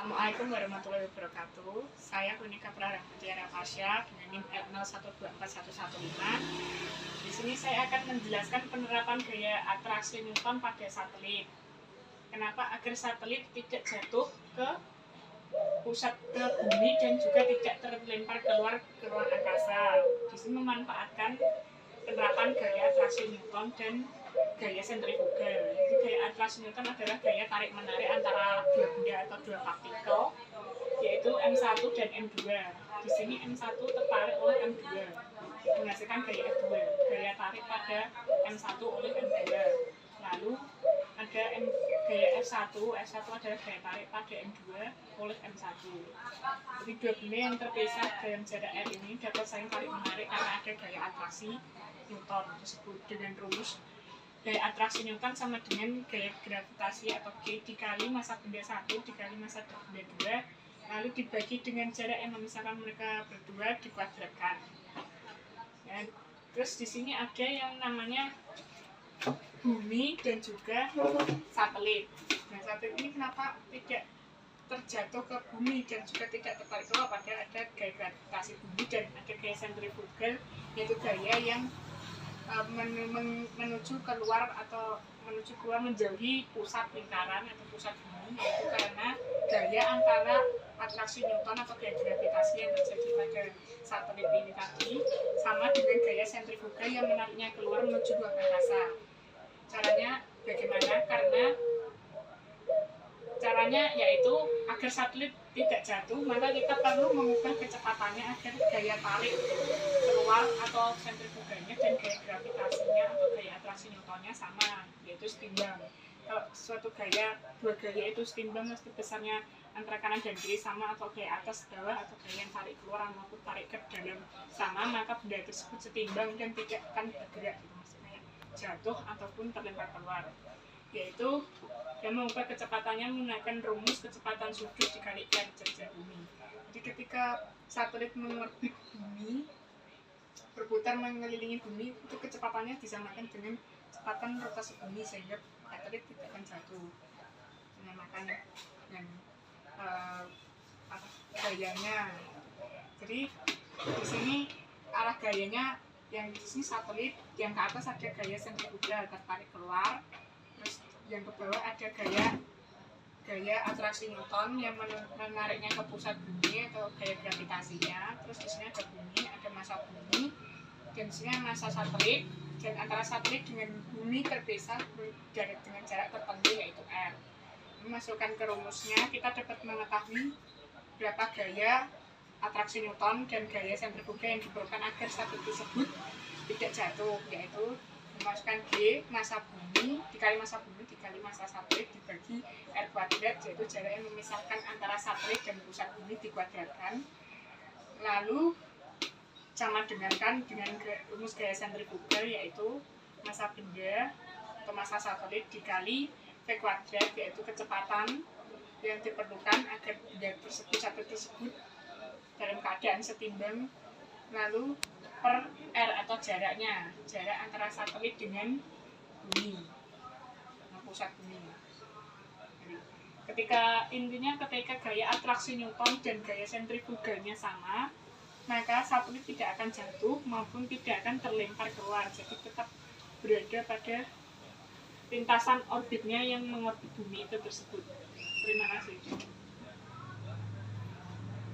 Assalamualaikum warahmatullahi wabarakatuh. Saya Kunika Praratia Pasya dengan NIM L01241115. Di sini saya akan menjelaskan penerapan gaya atraksi Newton pada satelit. Kenapa agar satelit tidak jatuh ke pusat ke bumi dan juga tidak terlempar keluar ke ruang angkasa. Di sini memanfaatkan penerapan gaya atraksi Newton dan gaya sentrifugal. Jadi gaya atraksi Newton adalah gaya tarik menarik antara dua benda atau dua partikel, yaitu M1 dan M2. Di sini M1 tertarik oleh M2, menghasilkan gaya F2. Gaya tarik pada M1 oleh M2. Lalu ada gaya F1. F1 adalah gaya tarik pada M2 oleh M1. Jadi dua benda yang terpisah dalam jarak R ini dapat saling tarik menarik karena ada gaya atraksi Newton tersebut. Dengan rumus gaya atraksi Newton sama dengan gaya gravitasi atau G dikali massa benda 1 dikali massa benda 2, lalu dibagi dengan jarak yang memisahkan mereka berdua dikuadratkan. Ya, terus di sini ada yang namanya bumi dan juga satelit. Nah, satelit ini kenapa tidak terjatuh ke bumi dan juga tidak tertarik keluar, padahal ada gaya gravitasi bumi dan ada gaya sentrifugal, yaitu gaya yang menuju keluar atau menuju keluar menjauhi pusat lingkaran atau pusat bumi, yaitu karena gaya antara atraksi Newton atau gaya gravitasi yang terjadi pada satelit ini tadi sama dengan gaya sentrifugal yang menariknya keluar menuju ruang angkasa. Caranya bagaimana? Caranya yaitu agar satelit tidak jatuh, maka kita perlu mengubah kecepatannya agar gaya tarik keluar atau sentrifugalnya dan gaya gravitasinya atau gaya atraksi Newtonnya sama, yaitu setimbang. Kalau suatu dua gaya itu setimbang, mesti besarnya antara kanan dan kiri sama, atau gaya atas bawah, atau gaya yang tarik keluar maupun tarik ke dalam sama, maka benda tersebut setimbang dan tidak akan bergerak, gitu maksudnya, jatuh ataupun terlempar keluar. Yaitu yang mengubah kecepatannya menggunakan rumus kecepatan sudut dikalikan jajah bumi. Jadi ketika satelit mengorbit bumi, berputar mengelilingi bumi, itu kecepatannya disamakan dengan kecepatan rotasi bumi sehingga satelit tidak akan jatuh. Dinamakan dengan gayanya. Jadi di sini arah gayanya, yang di sini satelit, yang ke atas ada gaya sentrifugal tertarik keluar. Terus yang ke bawah ada gaya atraksi Newton yang menariknya ke pusat bumi atau gaya gravitasinya. Terus di sini ada bumi, ada massa bumi, dan di sini massa satelit, dan antara satelit dengan bumi terpisah dengan jarak tertentu yaitu R. Memasukkan ke rumusnya, kita dapat mengetahui berapa gaya atraksi Newton dan gaya sentrifugal yang diperlukan agar satelit tersebut tidak jatuh, yaitu memasukkan G massa bumi dikali massa satelit dibagi R kuadrat, yaitu jarak yang memisahkan antara satelit dan pusat bumi dikuadratkan, lalu sama dengankan dengan rumus gaya sentrifugal, yaitu massa benda atau massa satelit dikali V kuadrat, yaitu kecepatan yang diperlukan agar benda tersebut, satelit tersebut dalam keadaan setimbang, lalu per R atau jarak antara satelit dengan bumi, pusat bumi. Ketika gaya atraksi Newton dan gaya sentrifugalnya sama, maka satelit tidak akan jatuh maupun tidak akan terlempar keluar, jadi tetap berada pada lintasan orbitnya yang mengorbit bumi itu tersebut. Terima kasih.